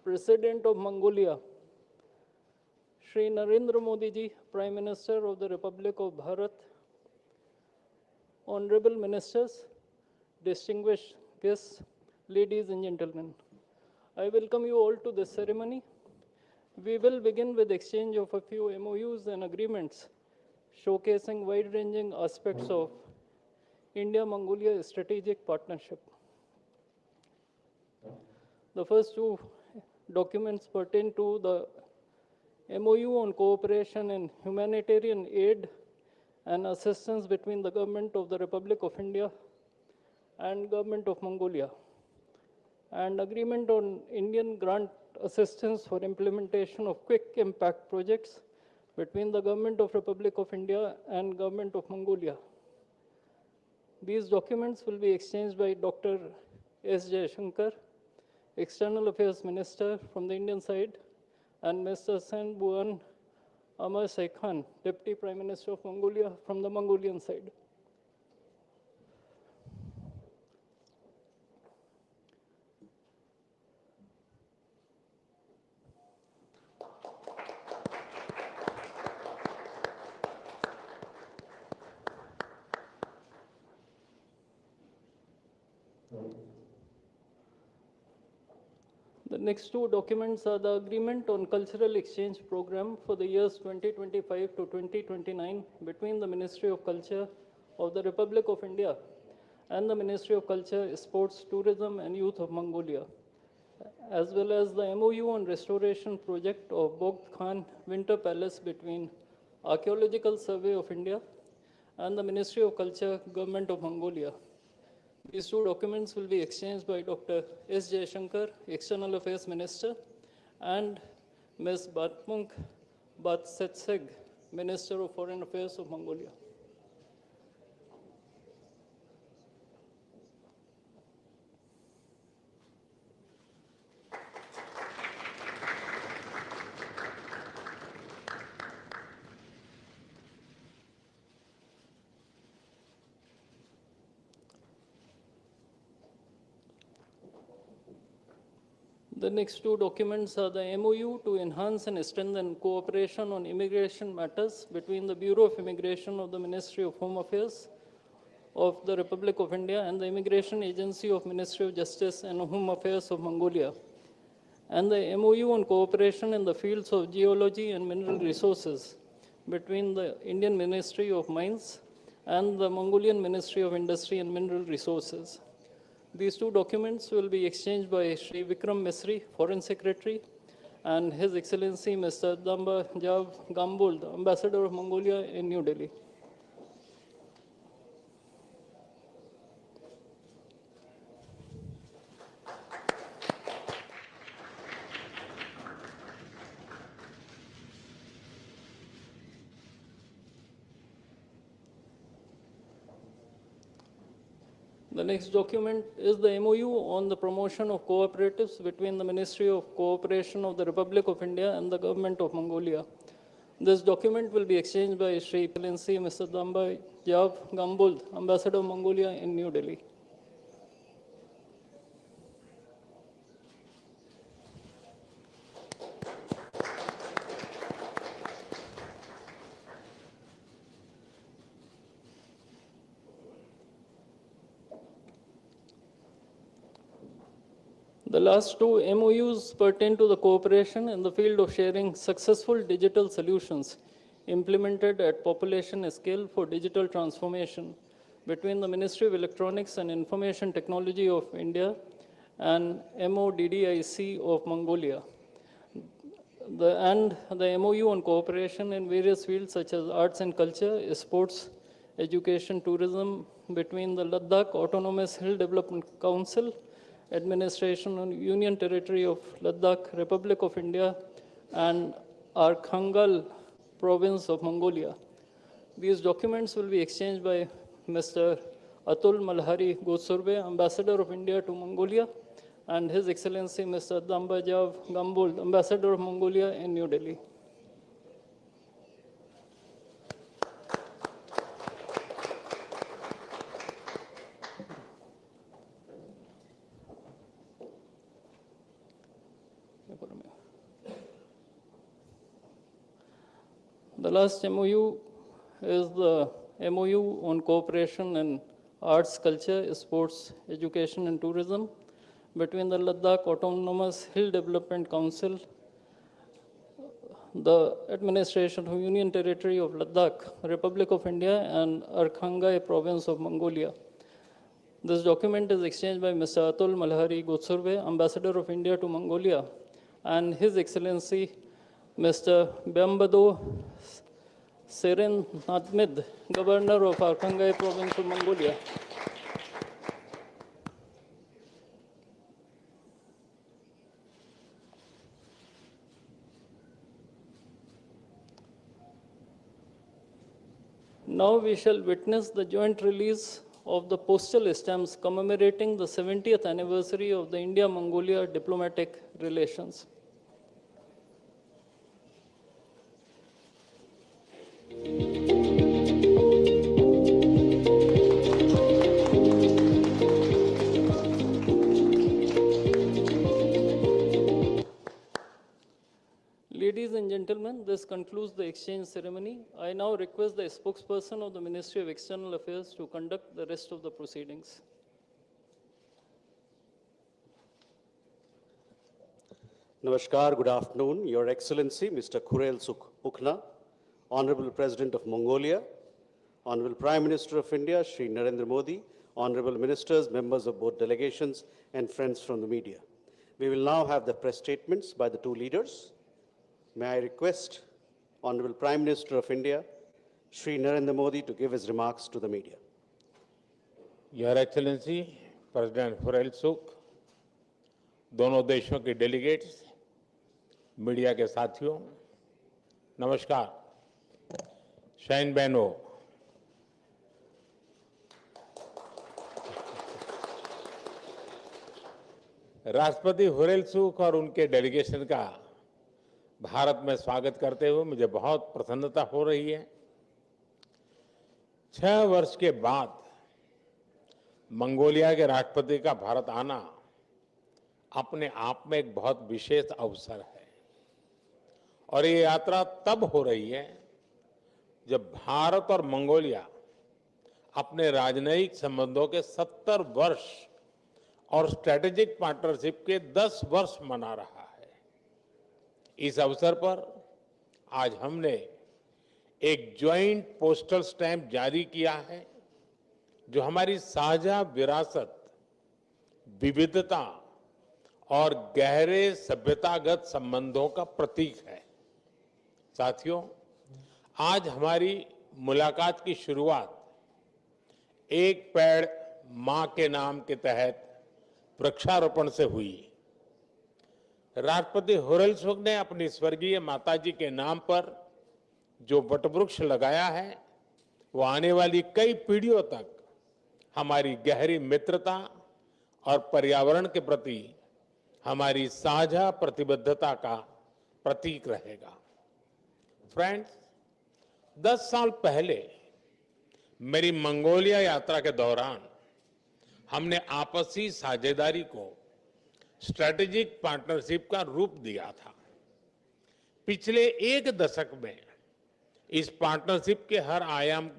President of Mongolia, Shri Narendra Modi ji, Prime Minister of the Republic of Bharat, Honorable Ministers, distinguished guests, ladies and gentlemen, I welcome you all to this ceremony. We will begin with exchange of a few MOUs and agreements showcasing wide-ranging aspects of India-Mongolia strategic partnership. The first two documents pertain to the MOU on cooperation in humanitarian aid and assistance between the Government of the Republic of India and Government of Mongolia, and agreement on Indian grant assistance for implementation of quick impact projects between the Government of Republic of India and Government of Mongolia. These documents will be exchanged by Dr. S. Jaishankar, External Affairs Minister from the Indian side, and Mr. Sen Buan Amar Saikhan, Deputy Prime Minister of Mongolia from the Mongolian side. The next two documents are the Agreement on Cultural Exchange Program for the years 2025 to 2029 between the Ministry of Culture of the Republic of India and the Ministry of Culture, Sports, Tourism and Youth of Mongolia, as well as the MOU on restoration project of Bogd Khan Winter Palace between Archaeological Survey of India and the Ministry of Culture, Government of Mongolia. These two documents will be exchanged by Dr. S. Jaishankar, External Affairs Minister, and Ms. Batmunk Batsetseg, Minister of Foreign Affairs of Mongolia. The next two documents are the MOU to enhance and strengthen cooperation on immigration matters between the Bureau of Immigration of the Ministry of Home Affairs of the Republic of India and the Immigration Agency of Ministry of Justice and Home Affairs of Mongolia, and the MOU on cooperation in the fields of geology and mineral resources between the Indian Ministry of Mines and the Mongolian Ministry of Industry and Mineral Resources. These two documents will be exchanged by Sri Vikram Misri, Foreign Secretary, and His Excellency Mr. Damba Jav Gambold, Ambassador of Mongolia in New Delhi. The next document is the MOU on the promotion of cooperatives between the Ministry of Cooperation of the Republic of India and the Government of Mongolia. This document will be exchanged by Sri Excellency Mr. Damba Jav Gambold, Ambassador of Mongolia in New Delhi. The last two MOUs pertain to the cooperation in the field of sharing successful digital solutions implemented at population scale for digital transformation between the Ministry of Electronics and Information Technology of India and MODDIC of Mongolia. The MOU on cooperation in various fields such as arts and culture, sports, education, tourism between the Ladakh Autonomous Hill Development Council Administration on Union Territory of Ladakh, Republic of India, and Arkhangal Province of Mongolia. These documents will be exchanged by Mr. Atul Malhari Gotsurbe, Ambassador of India to Mongolia, and His Excellency Mr. Dambajav Gambold, Ambassador of Mongolia in New Delhi. The last MOU is the MOU on cooperation in arts, culture, sports, education, and tourism between the Ladakh Autonomous Hill Development Council, the administration of Union Territory of Ladakh, Republic of India, and Arkhangai Province of Mongolia. This document is exchanged by Mr. Atul Malhari Gotsurve, Ambassador of India to Mongolia, and His Excellency Mr. Byambado Seren Nadmid, Governor of Arkhangai Province of Mongolia. Now we shall witness the joint release of the postal stamps commemorating the 70th anniversary of the India-Mongolia diplomatic relations. Ladies and gentlemen, this concludes the exchange ceremony. I now request the spokesperson of the Ministry of External Affairs to conduct the rest of the proceedings. Namaskar, good afternoon. Your Excellency, Mr. Khurelsukh Ukhnaa, Honorable President of Mongolia, Honorable Prime Minister of India, Shri Narendra Modi, Honorable Ministers, members of both delegations, and friends from the media. We will now have the press statements by the two leaders. May I request Honorable Prime Minister of India, Shri Narendra Modi, to give his remarks to the media. Your Excellency, President Khurelsukh, दोनों देशों के delegates, media के साथियों, नमस्कार। Shine बहनों, राष्ट्रपति Khurelsukh और उनके डेलीगेशन का भारत में स्वागत करते हुए मुझे बहुत प्रसन्नता हो रही है। 6 वर्ष के बाद मंगोलिया के राष्ट्रपति का भारत आना अपने आप में एक बहुत विशेष अवसर है और ये यात्रा तब हो रही है जब भारत और मंगोलिया अपने राजनयिक संबंधों के 70 वर्ष और स्ट्रेटेजिक पार्टनरशिप के 10 वर्ष मना रहा है। इस अवसर पर आज हमने एक ज्वाइंट पोस्टल स्टैंप जारी किया है जो हमारी साझा विरासत, विविधता और गहरे सभ्यतागत संबंधों का प्रतीक है। साथियों, आज हमारी मुलाकात की शुरुआत एक पेड़ मां के नाम के तहत वृक्षारोपण से हुई। राष्ट्रपति खुरेलसुख ने अपनी स्वर्गीय माताजी के नाम पर जो वटवृक्ष लगाया है वो आने वाली कई पीढ़ियों तक हमारी गहरी मित्रता और पर्यावरण के प्रति हमारी साझा प्रतिबद्धता का प्रतीक रहेगा। फ्रेंड्स, 10 साल पहले मेरी मंगोलिया यात्रा के दौरान हमने आपसी साझेदारी को स्ट्रेटेजिक पार्टनरशिप का रूप दिया था। पिछले 1 दशक में इस पार्टनरशिप के हर आयाम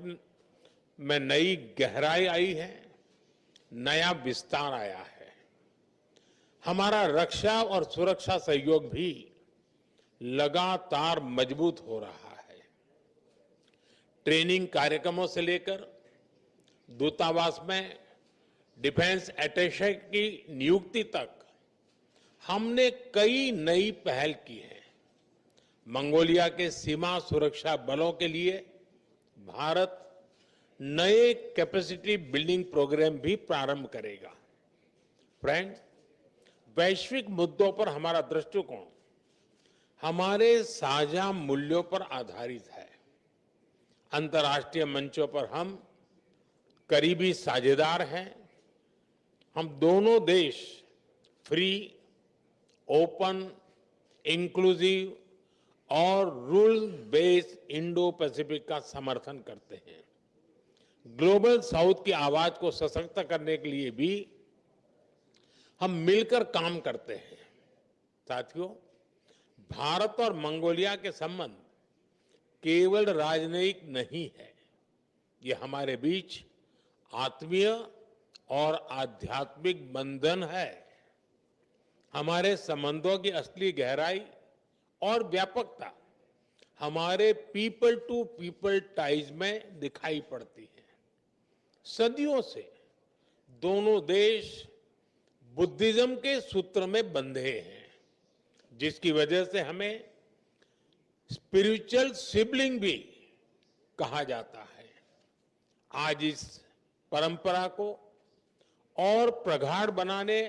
में नई गहराई आई है, नया विस्तार आया है। हमारा रक्षा और सुरक्षा सहयोग भी लगातार मजबूत हो रहा है। ट्रेनिंग कार्यक्रमों से लेकर दूतावास में डिफेंस अटैचे की नियुक्ति तक हमने कई नई पहल की है। मंगोलिया के सीमा सुरक्षा बलों के लिए भारत नए कैपेसिटी बिल्डिंग प्रोग्राम भी प्रारंभ करेगा। फ्रेंड्स, वैश्विक मुद्दों पर हमारा दृष्टिकोण हमारे साझा मूल्यों पर आधारित है। अंतर्राष्ट्रीय मंचों पर हम करीबी साझेदार हैं। हम दोनों देश फ्री, ओपन, इंक्लूसिव और रूल बेस्ड इंडो पैसिफिक का समर्थन करते हैं। ग्लोबल साउथ की आवाज को सशक्त करने के लिए भी हम मिलकर काम करते हैं। साथियों, भारत और मंगोलिया के संबंध केवल राजनयिक नहीं है, ये हमारे बीच आत्मीय और आध्यात्मिक बंधन है। हमारे संबंधों की असली गहराई और व्यापकता हमारे पीपल टू पीपल टाइज में दिखाई पड़ती है। सदियों से दोनों देश बुद्धिज्म के सूत्र में बंधे हैं, जिसकी वजह से हमें स्पिरिचुअल सिबलिंग भी कहा जाता है। आज इस परंपरा को और प्रगाढ़ बनाने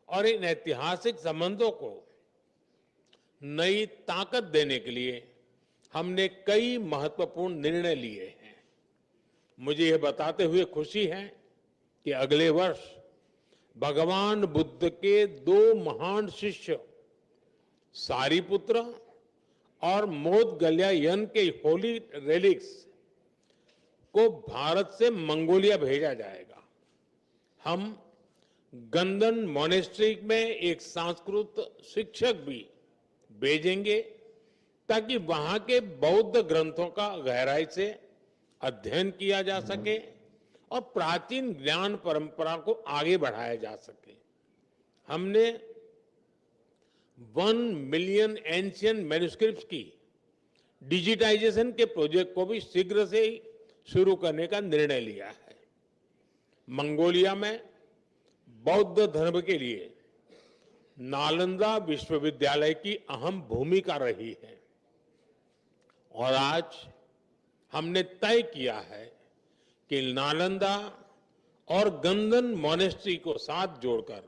और इन ऐतिहासिक संबंधों को नई ताकत देने के लिए हमने कई महत्वपूर्ण निर्णय लिए हैं। मुझे यह बताते हुए खुशी है कि अगले वर्ष भगवान बुद्ध के दो महान शिष्य सारिपुत्र और मोदगल्यायन के होली रेलिक्स को भारत से मंगोलिया भेजा जाएगा। हम गंदन मॉनेस्ट्री में एक संस्कृत शिक्षक भी भेजेंगे ताकि वहां के बौद्ध ग्रंथों का गहराई से अध्ययन किया जा सके और प्राचीन ज्ञान परंपरा को आगे बढ़ाया जा सके। हमने 1 मिलियन एंशियंट मैन्युस्क्रिप्ट्स की डिजिटाइजेशन के प्रोजेक्ट को भी शीघ्र से ही शुरू करने का निर्णय लिया है। मंगोलिया में बौद्ध धर्म के लिए नालंदा विश्वविद्यालय की अहम भूमिका रही है और आज हमने तय किया है कि नालंदा और गंदन मॉनेस्ट्री को साथ जोड़कर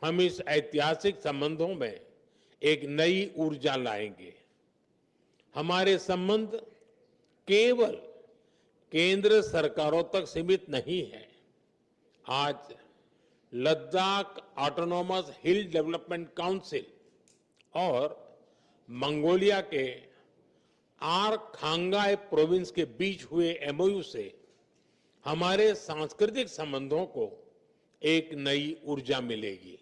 हम इस ऐतिहासिक संबंधों में एक नई ऊर्जा लाएंगे। हमारे संबंध केवल केंद्र सरकारों तक सीमित नहीं है। आज लद्दाख ऑटोनॉमस हिल डेवलपमेंट काउंसिल और मंगोलिया के आरखांगाई प्रोविंस के बीच हुए एमओयू से हमारे सांस्कृतिक संबंधों को एक नई ऊर्जा मिलेगी।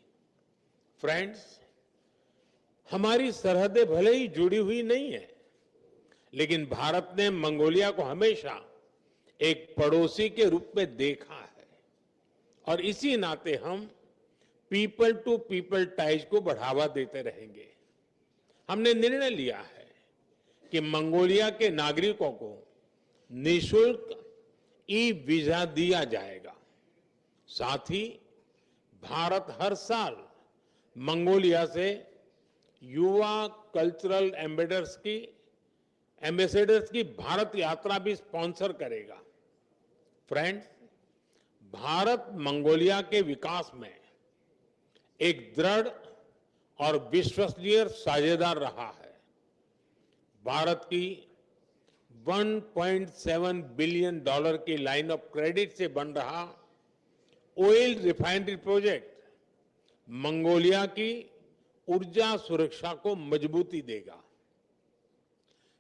फ्रेंड्स, हमारी सरहदें भले ही जुड़ी हुई नहीं है, लेकिन भारत ने मंगोलिया को हमेशा एक पड़ोसी के रूप में देखा है और इसी नाते हम पीपल टू पीपल टाइज को बढ़ावा देते रहेंगे। हमने निर्णय लिया है कि मंगोलिया के नागरिकों को निःशुल्क ई वीजा दिया जाएगा। साथ ही भारत हर साल मंगोलिया से युवा कल्चरल एम्बेसडर्स की भारत यात्रा भी स्पॉन्सर करेगा। फ्रेंड्स, भारत मंगोलिया के विकास में एक दृढ़ और विश्वसनीय साझेदार रहा है। भारत की $1.7 बिलियन की लाइन ऑफ क्रेडिट से बन रहा ऑयल रिफाइनरी प्रोजेक्ट मंगोलिया की ऊर्जा सुरक्षा को मजबूती देगा।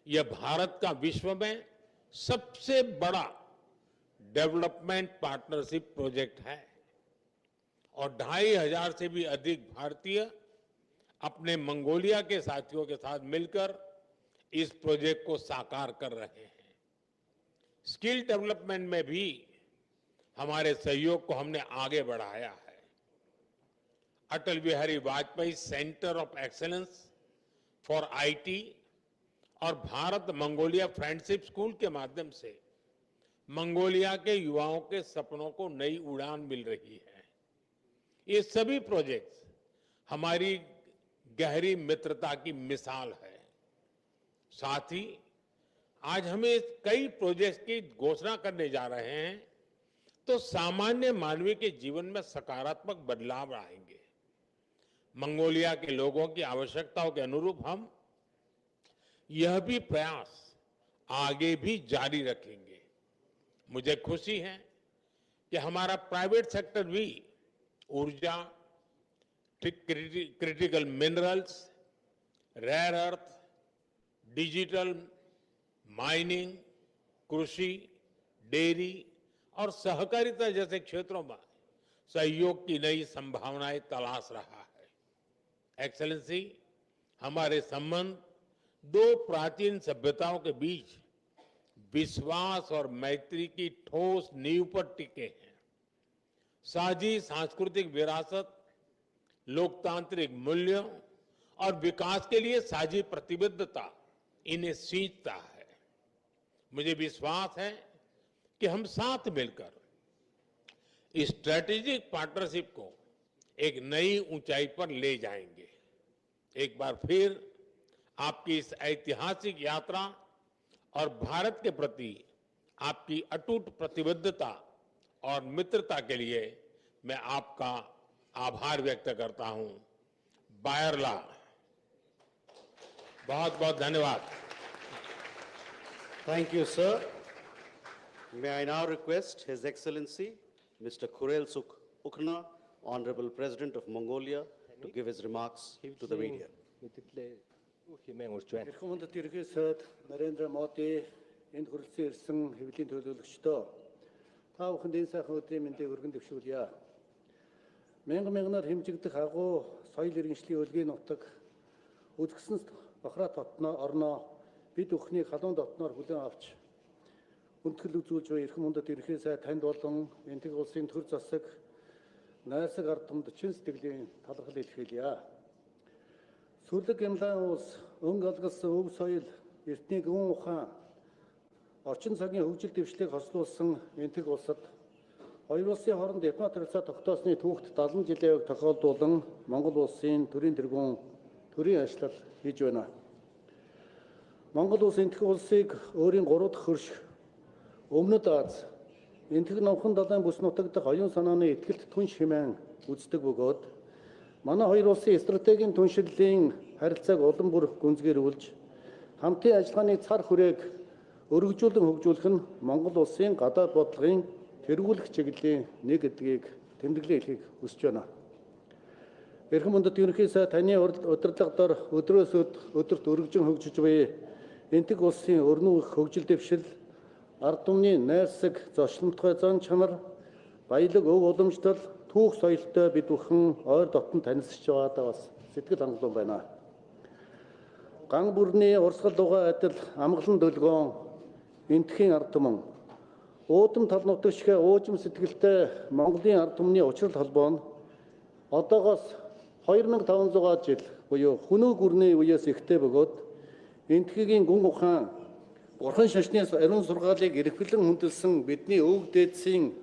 यह भारत का विश्व में सबसे बड़ा डेवलपमेंट पार्टनरशिप प्रोजेक्ट है और 2500 से भी अधिक भारतीय अपने मंगोलिया के साथियों के साथ मिलकर इस प्रोजेक्ट को साकार कर रहे हैं। स्किल डेवलपमेंट में भी हमारे सहयोग को हमने आगे बढ़ाया है। Atal Bihari Vajpayee centre of excellence for IT और भारत मंगोलिया फ्रेंडशिप स्कूल के माध्यम से मंगोलिया के युवाओं के सपनों को नई उड़ान मिल रही है। ये सभी प्रोजेक्ट्स हमारी गहरी मित्रता की मिसाल है। साथ ही आज हमें कई प्रोजेक्ट्स की घोषणा करने जा रहे हैं तो सामान्य मानवीय के जीवन में सकारात्मक बदलाव आएंगे। मंगोलिया के लोगों की आवश्यकताओं के अनुरूप हम यह भी प्रयास आगे भी जारी रखेंगे। मुझे खुशी है कि हमारा प्राइवेट सेक्टर भी ऊर्जा, critical minerals, rare earth, digital, mining, कृषि, डेयरी और सहकारिता जैसे क्षेत्रों में सहयोग की नई संभावनाएं तलाश रहा है। एक्सेलेंसी, हमारे संबंध दो प्राचीन सभ्यताओं के बीच विश्वास और मैत्री की ठोस नींव पर टिके हैं। साझी सांस्कृतिक विरासत, लोकतांत्रिक मूल्यों और विकास के लिए साझी प्रतिबद्धता इन्हें सींचता है। मुझे विश्वास है कि हम साथ मिलकर इस स्ट्रेटेजिक पार्टनरशिप को एक नई ऊंचाई पर ले जाएंगे। एक बार फिर आपकी इस ऐतिहासिक यात्रा और भारत के प्रति आपकी अटूट प्रतिबद्धता और मित्रता के लिए मैं आपका आभार व्यक्त करता हूं। बायरला, बहुत बहुत धन्यवाद। Thank you, sir. May I now request His Excellency, Mr. Khurelsukh Ukhnaa, Honorable President of Mongolia, to give his remarks to the media. Эрхэм Тэрхий сайд Нарендра Моди энд хүрэлцэн ирсэн хэвлэлийн төлөөлөгчдөө та бүхэнд энэ сайхан өдрийн мэндийг өргөн дэвшүүлье. Мянган-мянган хэмжигдэх агуу соёл иргэншлийн өлгийн нутаг үзэгсэн бахрат орноо бид бүхний халуун дотноор хүлээн авч хүндэтгэл үзүүлж буй эрхэм Тэрхий сайд танд болон энтэг улсын төр засаг найрсаг ард түмэнд чин сэтгэлийн талархал илэрхийлье. Сүрлэг Гямлан улс өнгө алгалсан өв соёл, эртний гүн ухаан, орчин цагийн хөгжил дэвшлиг хослуулсан энтэг улсад хоёр улсын хооронд дипломат харилцаа тогтоосны түүхт 70 жилийн яваг тохиолдуулан Монгол улсын төрийн тэргүүн төрийн ажил хийж байна. Монгол улс энтэг улсыг өөрийн 3 дахь хөрш Өмнөд Аз энтэг номхон далайн бүс нутаг дахь оюун санааны ихтгэлт түнш хэмээн үздэг бөгөөд манай хоёр улсын стратегийн түншлэлийн харилцааг улам бүр гүнзгийрүүлж хамтын ажиллагааны цар хүрээг өргөжүүлэн хөгжүүлэх нь Монгол улсын гадаад бодлогын тэргүүлэх чиглэлийн нэг гэдгийг тэмдэглэн хэлхийг хүсэж байна. Эрхэм Тэрхий сайд таны удирдлагаар өдрөөс өдөрт өргөжин хөгжиж буй энтэг улсын өрнөх хөгжил дэвшил, ард түмний найрсаг зочломтгой зан чанар, баялаг өв уламжлал, түүх соёлтой бид бүхэн ойр дотн танилцж байгаадаа бас сэтгэл хангалуун байна. Ган бүрний урсгал дугаа адил амгалан дөлгөөн энтхийн ард түмэн уудам тал нутагчхаа уужим сэтгэлтэй Монголын ард түмний учрал холбоо нь одоогоос 2500 жил буюу хүнөө гүрний үеэс ихтэй бөгөөд энтхийн гүн ухаан бурхан шашны ариун сургаалыг эрхлэн хүндэлсэн бидний өвөг дээдсийн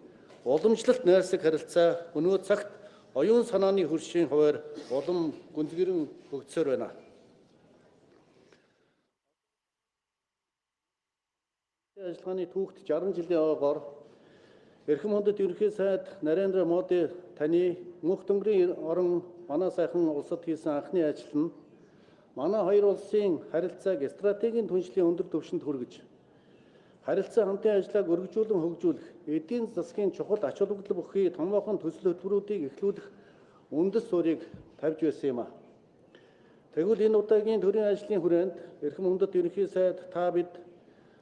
уламжлалт найрсаг харилцаа өнөө цагт оюун санааны хөршийн хуваар улам гүнзгийрэн хөгжсөөр байна. Ажиллагааны түүхт 60 жилийн яваагаар эрхэм Тэрхий сайд Нарендра Моди таны мөнх дөнгөрийн орон манай сайхан улсад хийсэн анхны ажил нь манай хоёр улсын харилцааг стратегийн түншлийн өндөр түвшинд хүргэж харилцаа хамтын ажлыг өргөжүүлэн хөгжүүлэх, эдийн засгийн чухал ач холбогдол бүхий томоохон төсөл хөтөлбөрүүдийг эхлүүлэх үндэс суурийг тавьж байсан юм а. Тэгвэл энэ удаагийн төрийн ажлын хүрээнд эрхэм Тэрхий сайд та бид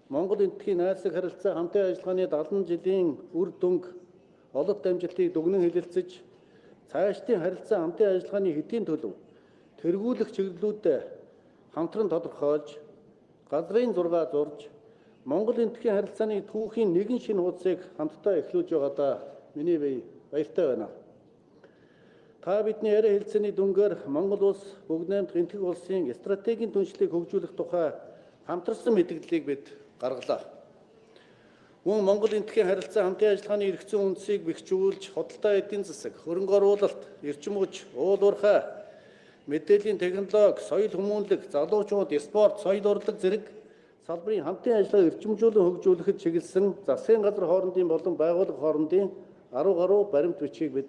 Монгол энтхийн найрсаг харилцаа хамтын ажиллагааны 70 жилийн үр дүнг олонт амжилтыг дүгнэн хэлэлцэж цаашдын харилцаа хамтын ажиллагааны хэдийн төлөв тэргүүлэх чиглэлүүдэд хамтран тодорхойлж газрын зургаа зурж Монгол энтхийн харилцааны түүхийн нэгэн шинэ хуудсыг хамтдаа эхлүүлж байгаадаа миний бие баяртай байна. Та бидний яриа хэлцээний дүнгээр Монгол улс бүгд найрамдах энтэг улсын стратегийн түншлийг хөгжүүлэх тухай хамтарсан мэдээллийг бид гаргалаа. Мөн Монгол энтхийн харилцаа хамтын ажиллагааны эрх зүйн үндсийг бэхжүүлж, худалдаа эдийн засаг, хөрөнгө оруулалт, эрчим хүч, уул уурхай, мэдээллийн технологи, соёл хүмүүнлэг, залуучууд, спорт, соёл урлаг зэрэг салбарын хамтын ажиллагааг эрчимжүүлэн хөгжүүлэхэд чиглэсэн засгийн газар хоорондын болон байгууллага хоорондын 10 гаруй баримт бичгийг бид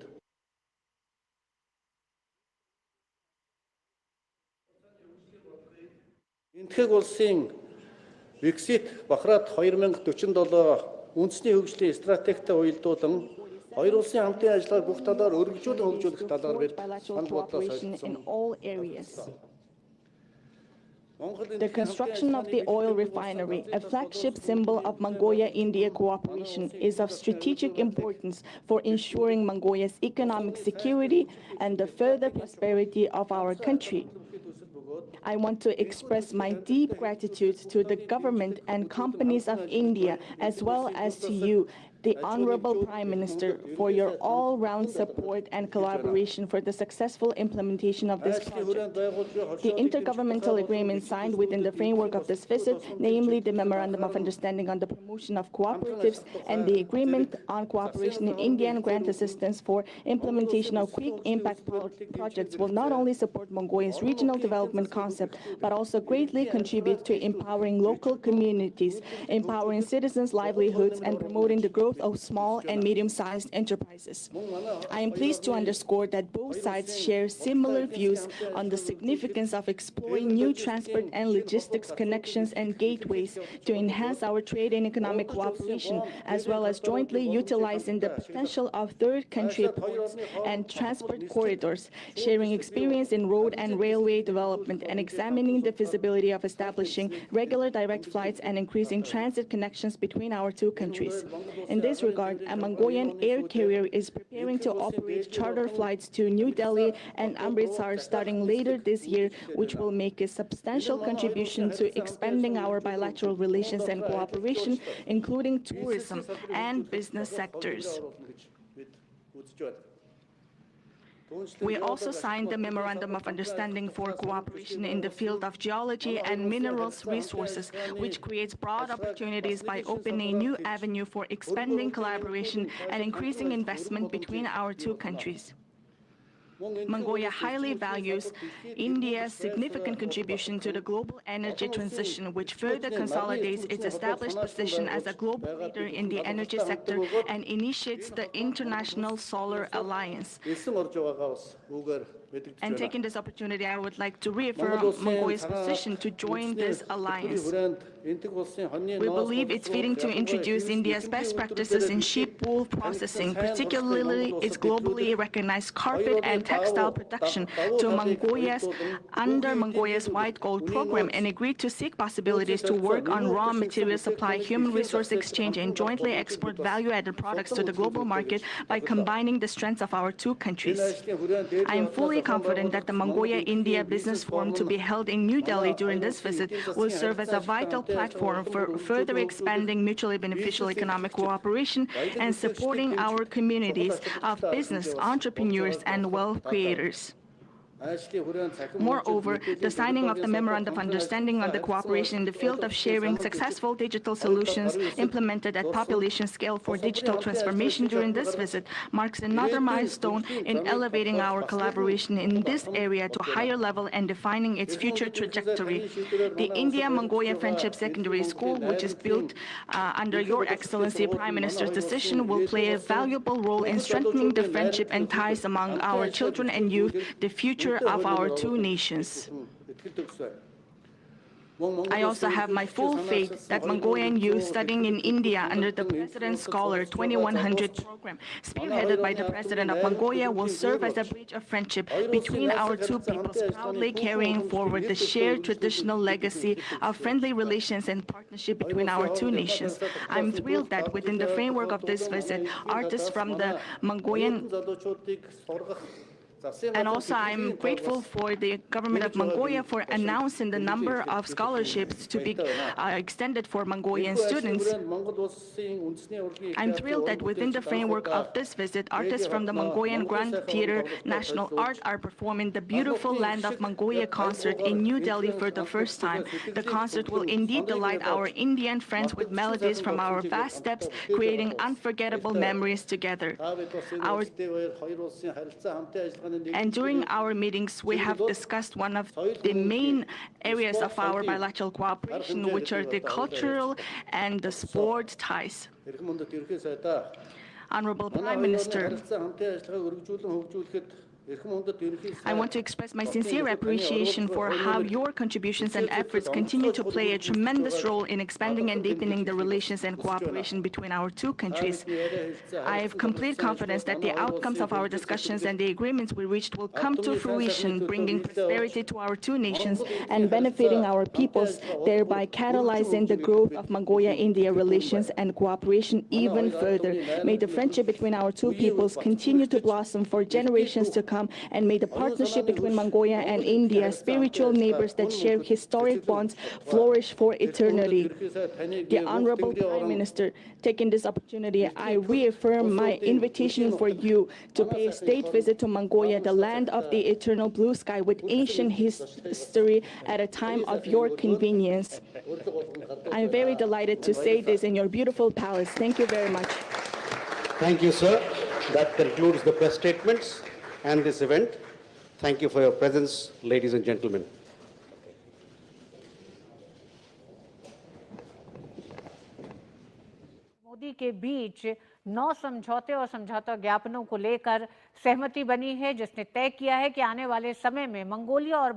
энтхэг улсын Виксит бахрат 2047 үндэсний хөгжлийн стратегтэй уялдуулан хоёр улсын хамтын ажиллагааг бүх талаар өргөжүүлэн хөгжүүлэх талаар бид санал бодлоо солилцсон. The construction of the oil refinery, a flagship symbol of Mongolia-India cooperation, is of strategic importance for ensuring Mongolia's economic security and the further prosperity of our country. I want to express my deep gratitude to the government and companies of India, as well as to you, the Honorable Prime Minister, for your all-round support and collaboration for the successful implementation of this project. The intergovernmental agreement signed within the framework of this visit, namely the Memorandum of Understanding on the Promotion of Cooperatives and the Agreement on Cooperation in India and Grant Assistance for Implementation of Quick Impact Projects, will not only support Mongolia's regional development concept, but also greatly contribute to empowering local communities, empowering citizens' livelihoods, and promoting the growth of small and medium-sized enterprises. I am pleased to underscore that both sides share similar views on the significance of exploring new transport and logistics connections and gateways to enhance our trade and economic cooperation, as well as jointly utilizing the potential of third country ports and transport corridors, sharing experience in road and railway development, and examining the feasibility of establishing regular direct flights and increasing transit connections between our two countries. In this regard, a Mongolian air carrier is preparing to operate charter flights to New Delhi and Amritsar starting later this year, which will make a substantial contribution to expanding our bilateral relations and cooperation, including tourism and business sectors. We also signed the Memorandum of Understanding for Cooperation in the field of geology and minerals resources, which creates broad opportunities by opening a new avenue for expanding collaboration and increasing investment between our two countries. Mongolia highly values India's significant contribution to the global energy transition, which further consolidates its established position as a global leader in the energy sector and initiates the International Solar Alliance. And taking this opportunity, I would like to reaffirm Mongolia's position to join this alliance. We believe it's fitting to introduce India's best practices in sheep wool processing, particularly its globally recognized carpet and textile production, to under Mongolia's White Gold program, and agreed to seek possibilities to work on raw material supply, human resource exchange, and jointly export value-added products to the global market by combining the strengths of our two countries. I am fully confident that the Mongolia-India Business Forum to be held in New Delhi during this visit will serve as a vital platform for further expanding mutually beneficial economic cooperation and supporting our communities of business, entrepreneurs, and wealth creators. Moreover, the signing of the Memorandum of Understanding on the cooperation in the field of sharing successful digital solutions implemented at population scale for digital transformation during this visit marks another milestone in elevating our collaboration in this area to a higher level and defining its future trajectory. The India-Mongolia Friendship Secondary School, which is built under Your Excellency Prime Minister's decision, will play a valuable role in strengthening the friendship and ties among our children and youth, the future of our two nations. I also have my full faith that Mongolian youth studying in India under the President Scholar 2100 program, spearheaded by the President of Mongolia, will serve as a bridge of friendship between our two peoples, proudly carrying forward the shared traditional legacy of friendly relations and partnership between our two nations. I'm thrilled that within the framework of this visit, artists from the Mongolian And also, I'm grateful for the government of Mongolia for announcing the number of scholarships to be extended for Mongolian students. I'm thrilled that within the framework of this visit, artists from the Mongolian Grand Theater National Art are performing the Beautiful Land of Mongolia concert in New Delhi for the first time. The concert will indeed delight our Indian friends with melodies from our vast steppes, creating unforgettable memories together. And during our meetings, we have discussed one of the main areas of our bilateral cooperation, which are the cultural and the sport ties. Honorable Prime Minister, I want to express my sincere appreciation for how your contributions and efforts continue to play a tremendous role in expanding and deepening the relations and cooperation between our two countries. I have complete confidence that the outcomes of our discussions and the agreements we reached will come to fruition, bringing prosperity to our two nations and benefiting our peoples, thereby catalyzing the growth of Mongolia-India relations and cooperation even further. May the friendship between our two peoples continue to blossom for generations to come, come, and may the partnership between Mongolia and India, spiritual neighbors that share historic bonds, flourish for eternity. The Honorable Prime Minister, taking this opportunity, I reaffirm my invitation for you to pay a state visit to Mongolia, the land of the eternal blue sky with ancient history, at a time of your convenience. I am very delighted to say this in your beautiful palace. Thank you very much. Thank you, sir. That concludes the press statements and this event. Thank you for your presence, ladies and gentlemen. Modi के बीच 9 समझौते और समझौता ज्ञापनों को लेकर सहमति बनी है, जिसने तय किया है कि आने वाले समय में मंगोलिया और